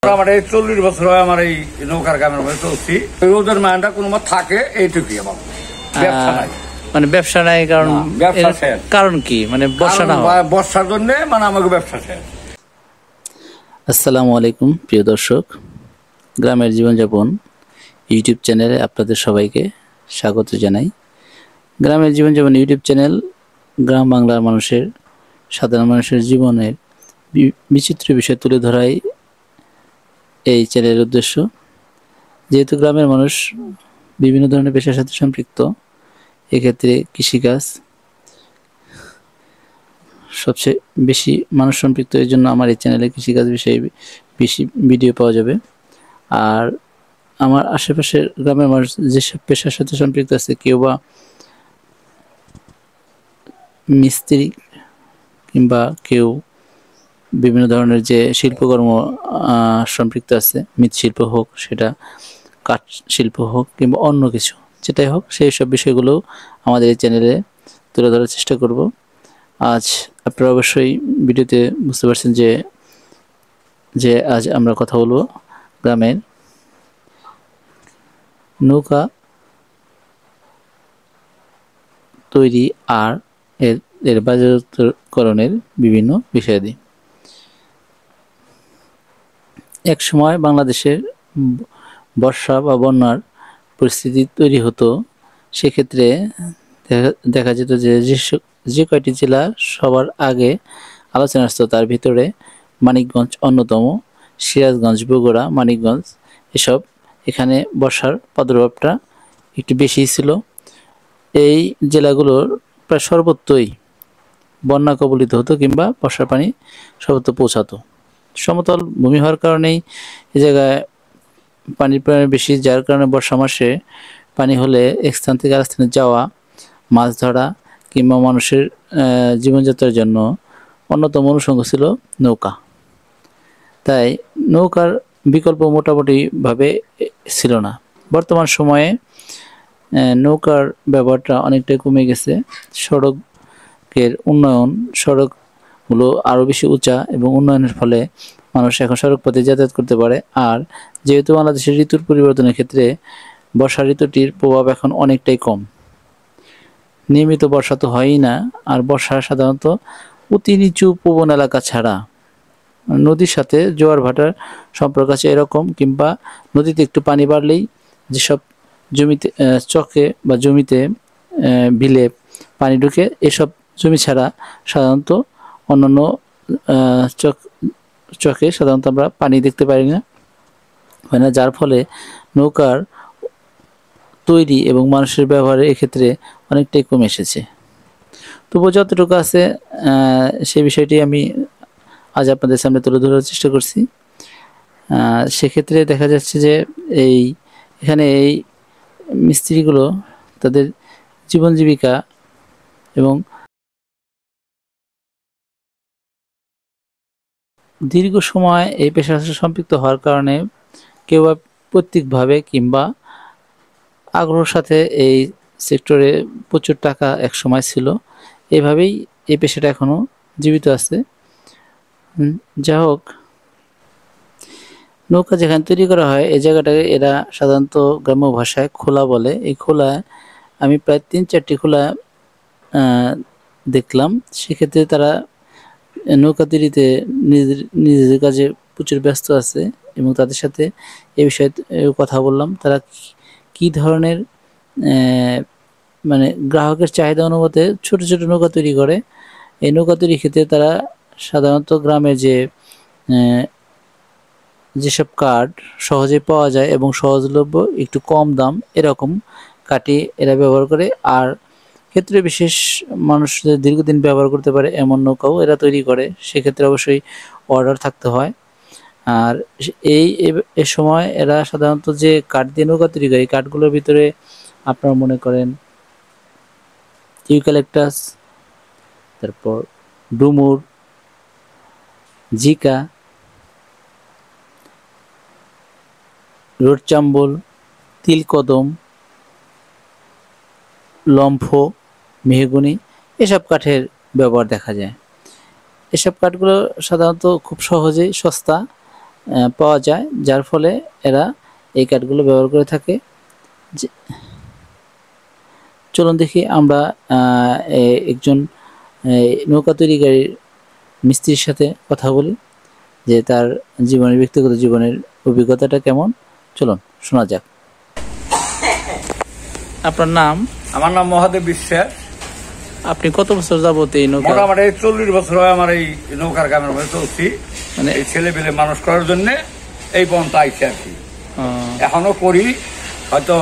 মোটামুটি 40 বছর হয় আমার এই নৌকার কামের মধ্যে চলছি। ওদের মাইন্ডটা কোনো থাকে এইটুকুই আমার ব্যবসা নাই, মানে ব্যবসা নাই। কারণ ব্যবসা শেষ। কারণ কি? মানে বর্ষা না, বর্ষার জন্য মানে আমাকে ব্যবসা শেষ। আসসালামু আলাইকুম প্রিয় দর্শক, গ্রামের জীবনযাপন ইউটিউব চ্যানেলে আপনাদের সবাইকে স্বাগত জানাই। গ্রামের জীবনযাপন ইউটিউব চ্যানেল গ্রাম বাংলার মানুষের, সাধারণ মানুষের জীবনের বিচিত্র বিষয় তুলে ধরাই এই চ্যানেলের উদ্দেশ্য। যেহেতু গ্রামের মানুষ বিভিন্ন ধরনের পেশার সাথে সম্পৃক্ত, এক্ষেত্রে কৃষিকাজ সবচেয়ে বেশি মানুষ সম্পৃক্ত, এই জন্য আমার এই চ্যানেলে কৃষিকাজ বিষয়ে বেশি ভিডিও পাওয়া যাবে। আর আমার আশেপাশের গ্রামের মানুষ যেসব পেশার সাথে সম্পৃক্ত আছে, কেউ বা মিস্ত্রি কিংবা কেউ বিভিন্ন ধরনের যে শিল্পকর্ম সম্পৃক্ত আছে, মৃৎশিল্প হোক, সেটা কাঠ শিল্প হোক কিংবা অন্য কিছু যেটাই হোক, সেই সব বিষয়গুলো আমাদের এই চ্যানেলে তুলে ধরার চেষ্টা করব। আজ আপনারা অবশ্যই ভিডিওতে বুঝতে পারছেন যে আজ আমরা কথা বলবো গ্রামের নৌকা তৈরি আর এর বাজারজাতকরণের বিভিন্ন বিষয়াদি। এক সময় বাংলাদেশের বর্ষা বা বন্যার পরিস্থিতি তৈরি হতো। সেক্ষেত্রে দেখা যেত যে কয়টি জেলা সবার আগে আলোচনা আসতো, তার ভিতরে মানিকগঞ্জ অন্যতম, সিরাজগঞ্জ, বগুড়া, মানিকগঞ্জ এসব। এখানে বর্ষার প্রাদুর্ভাবটা একটু বেশি ছিল। এই জেলাগুলোর প্রায় সর্বত্রই বন্যা কবলিত হতো কিংবা বর্ষার পানি সর্বত্র পৌঁছাতো। সমতল ভূমি হওয়ার কারণেই এই জায়গায় পানির পরিমাণ বেশি, যার কারণে বর্ষা মাসে পানি হলে এক স্থান থেকে আরেক স্থানে যাওয়া, মাছ ধরা কিংবা মানুষের জীবনযাত্রার জন্য অন্যতম অনুষঙ্গ ছিল নৌকা। তাই নৌকার বিকল্প মোটামুটিভাবে ছিল না। বর্তমান সময়ে নৌকার ব্যবহারটা অনেকটাই কমে গেছে। সড়কের উন্নয়ন, সড়কগুলো আরও বেশি উঁচা এবং উন্নয়নের ফলে মানুষ এখন সড়ক পথে যাতায়াত করতে পারে। আর যেহেতু বাংলাদেশের ঋতুর পরিবর্তনের ক্ষেত্রে বর্ষা ঋতুটির প্রভাব এখন অনেকটাই কম, নিয়মিত বর্ষা তো হয়ই না। আর বর্ষা সাধারণত অতি নিচু প্রবণ এলাকা ছাড়া, নদীর সাথে জোয়ার ভাটার সম্পর্ক আছে এরকম, কিংবা নদীতে একটু পানি বাড়লেই যেসব জমিতে চকে বা জমিতে বিলে পানি ঢুকে, এসব জমি ছাড়া সাধারণত অন্যান্য চকে সাধারণত আমরা পানি দেখতে পারি না, হয় না, যার ফলে নৌকার তৈরি এবং মানুষের ব্যবহারের এক্ষেত্রে অনেকটাই কমে এসেছে। তবুও যতটুকু আছে সেই বিষয়টি আমি আজ আপনাদের সামনে তুলে ধরার চেষ্টা করছি। সেক্ষেত্রে দেখা যাচ্ছে যে এখানে এই মিস্ত্রিগুলো তাদের জীবন জীবিকা এবং দীর্ঘ সময় এই পেশার সাথে সম্পৃক্ত হওয়ার কারণে কেউ বা প্রত্যেকভাবে কিংবা আগ্রহের সাথে এই সেক্টরে প্রচুর টাকা এক সময় ছিল, এভাবেই এই পেশাটা এখনও জীবিত আছে। যা হোক, নৌকা যেখানে তৈরি করা হয় এই জায়গাটাকে এরা সাধারণত গ্রাম্য ভাষায় খোলা বলে। এই খোলা আমি প্রায় 3-4টি খোলা দেখলাম। সেক্ষেত্রে তারা নৌকা তৈরিতে নিজেদের কাজে প্রচুর ব্যস্ত আছে এবং তাদের সাথে এই বিষয়ে কথা বললাম। তারা কি ধরনের মানে গ্রাহকের চাহিদা অনুপাতে ছোট ছোট নৌকা তৈরি করে। এই নৌকা তৈরির ক্ষেত্রে তারা সাধারণত গ্রামে যেসব কাঠ সহজে পাওয়া যায় এবং সহজলভ্য, একটু কম দাম, এরকম কাঠই এরা ব্যবহার করে। আর ক্ষেত্রে বিশেষ মানুষ দীর্ঘদিন ব্যবহার করতে পারে এমন নৌকাও এরা তৈরি করে। সেক্ষেত্রে অবশ্যই অর্ডার থাকতে হয়। আর এ সময় এরা সাধারণত যে কাঠ দিয়ে নৌকা তৈরি করে, এই কাঠগুলোর ভিতরে আপনারা মনে করেন ইউক্যালিপটাস, তারপর ডুমুর, জিকা, রোড চাম্বল, তিলকদম, লম্ফ, মেহগনি এসব কাঠের ব্যবহার দেখা যায়। এসব কাঠগুলো সাধারণত খুব সহজেই সস্তা পাওয়া যায়, যার ফলে এরা এই কাঠগুলো ব্যবহার করে থাকে। চলুন দেখি আমরা একজন নৌকা তৈরিকারীর মিস্ত্রির সাথে কথা বলি, যে তার ব্যক্তিগত জীবনের অভিজ্ঞতাটা কেমন। চলুন শোনা যাক। আপনার নাম? আমার নাম মহাদেব বিশ্বাস। আপনি কত বছর যাবত এই নৌকা? মোটামুটি 40 বছর হয় আমার এই নৌকার কামের মধ্যে চলছি। মানে এই ছেলে পেলে মানুষ করার জন্য এই পর্যন্ত আইসি আর কি। এখনো করি, হয়তো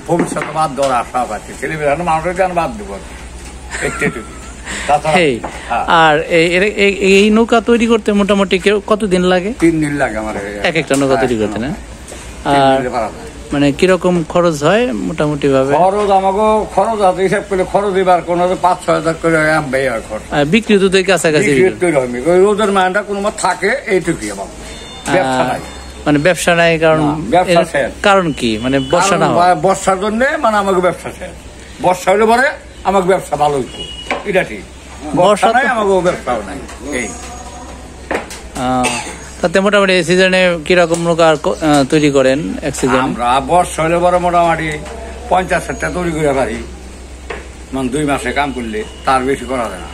ভবিষ্যতে বাদ দেওয়ার আশা আছে। ছেলে পেলে মানুষের গান বাদ দেবো আর কি। আর এই নৌকা তৈরি করতে মোটামুটি কতদিন লাগে? 3 দিন লাগে আমার এক একটা নৌকা তৈরি করতে, না? আর মানে কিরকম খরচ হয় মোটামুটি ভাবে? খরচ আমাকে খরচ আছে হিসাব করলে খরচ এবার কোন 5-6 হাজার করে বিক্রি তো কাছাকাছি রোদের মানটা কোনো থাকে এইটুকুই আমার ব্যবসা নাই। মানে ব্যবসা নাই কারণ কি? মানে বর্ষা না, বর্ষার জন্য মানে আমাকে ব্যবসা শেষ। বর্ষা হলে পরে আমাকে ব্যবসা ভালো হইতো, এটা ঠিক। বর্ষা নাই আমাকে ব্যবসাও নাই। এই তাতে মোটামুটি এই সিজনে কিরকম নৌকা তৈরি করেন এক সিজন? আমরা বর্ষা হলে পরে মোটামুটি 50-60টা তৈরি করে পারি, মানে 2 মাসে কাম করলে, তার বেশি করা যায় না।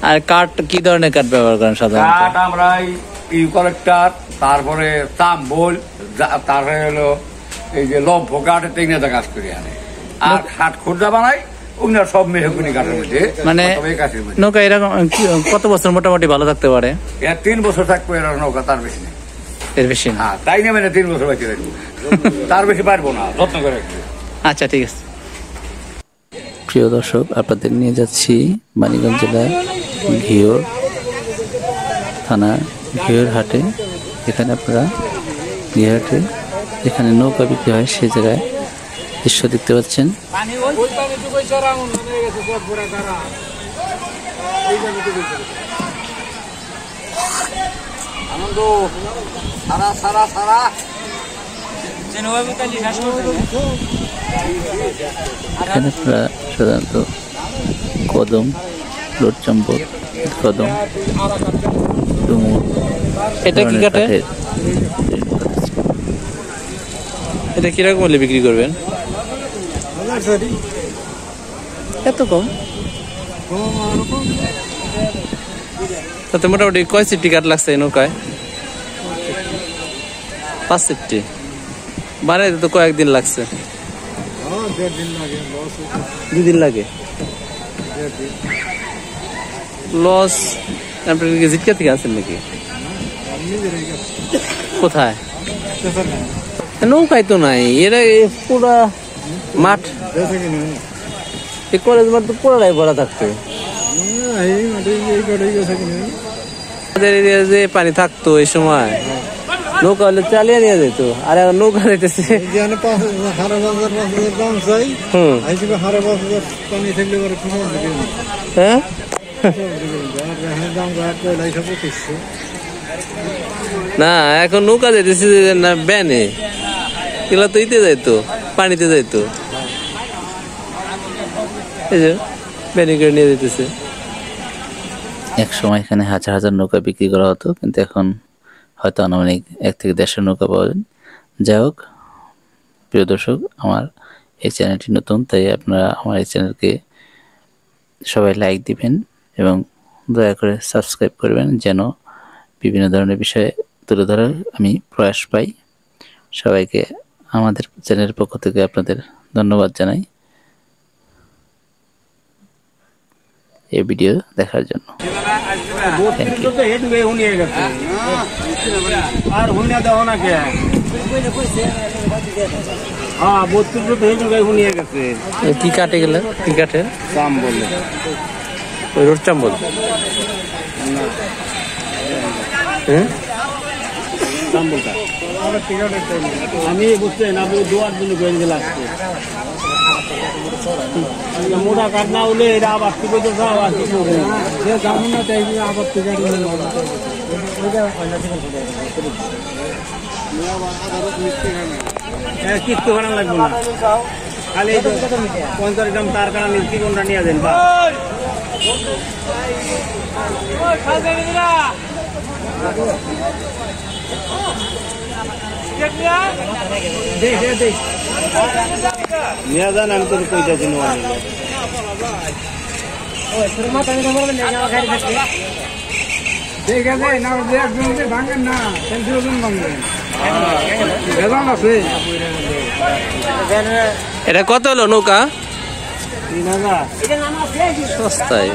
আর কাঠ কি ধরনের কাঠ ব্যবহার করেন সাধারণত? কাঠ আমরা ইউক্যালিপটাস, তারপরে তাম্বল, তারপরে হলো এই যে লম্ফ কাঠের টেকনাতে কাজ করি আনে। আর খাট খুঁড়া বানাই ওগুলো সব মেহগুনি কাঠের মধ্যে। মানে নৌকা এরকম কত বছর মোটামুটি ভালো থাকতে পারে? 3 বছর থাকবে এর নৌকা, তার বেশি নেই। এর বেশি না? তাই নেবে না, 3 বছর বাকি রাখবো, তার বেশি পারবো না, যত্ন করে। আচ্ছা ঠিক আছে। প্রিয় দর্শক, আপনাদের নিয়ে যাচ্ছি মানিকগঞ্জ জেলার ঘিওর থানা ঘিওর হাটে। এখানে আপনারা ঘিওরহাটে এখানে নৌকা বিক্রি হয়, সেই জায়গায় দৃশ্য দেখতে পাচ্ছেন। এখানে আপনারা সাধারণত কদম, লোটচম্বল, কদম, ডুমুর, এটা কি কাঠের? এটা কিরকম বলে বিক্রি করবেন? এত কম? তাতে মোটামুটি কয় সিফটি কাঠ লাগছে এই নৌকায়? 5 সিফটি বানাইতে তো কয়েকদিন লাগছে? 2 দিন লাগে। লস আপনি জিটকা থেকে আছেন নাকি? কোথায়? নৌকায় তো নাই, এরা পুরা মাঠ, কলেজ মাঠ তো পুরাটাই ভরা থাকতো। যে পানি থাকতো এই সময়, নৌকা হলে চালিয়ে নিয়ে যেত। আর এখন নৌকা যাইতেছে হ্যাঁ। না এখন নৌকা যাইতেছে না ব্যানে, এগুলা তো ইতে যাইতো, পানিতে যাইতো, ব্যানে করে নিয়ে যেতেছে। এক সময় এখানে হাজার হাজার নৌকা বিক্রি করা হতো, কিন্তু এখন হয়তো আনুমানিক 1 থেকে 150 নৌকা পাওয়া যায়। যাই হোক প্রিয় দর্শক, আমার এই চ্যানেলটি নতুন, তাই আপনারা আমার এই চ্যানেলকে সবাই লাইক দিবেন এবং দয়া করে সাবস্ক্রাইব করবেন, যেন বিভিন্ন ধরনের বিষয়ে তুলে ধরার আমি প্রয়াস পাই। সবাইকে আমাদের চ্যানেলের পক্ষ থেকে আপনাদের ধন্যবাদ জানাই এই ভিডিও দেখার জন্য। কি কাটে গেলে? কি কাঠের? ওই রোড চাম্বল। আমি বুঝতে না, দোয়ার জন্য লাগছে মোটা কাঠ না হলে এটা আবার টিকে যাও আর কিছু যাবো না, তাই আবার টিকা কিস্তি ভাড়া লাগবে না, খালি 50 গ্রাম তার কারণে মিষ্টি কোনটা নিয়ে দেন। নিয়ে যান, আমি তোর কইতাছি না ভাঙেন না, ভাঙবেন আছে। এটা কত হলো নৌকা? 3000 সস্তায়।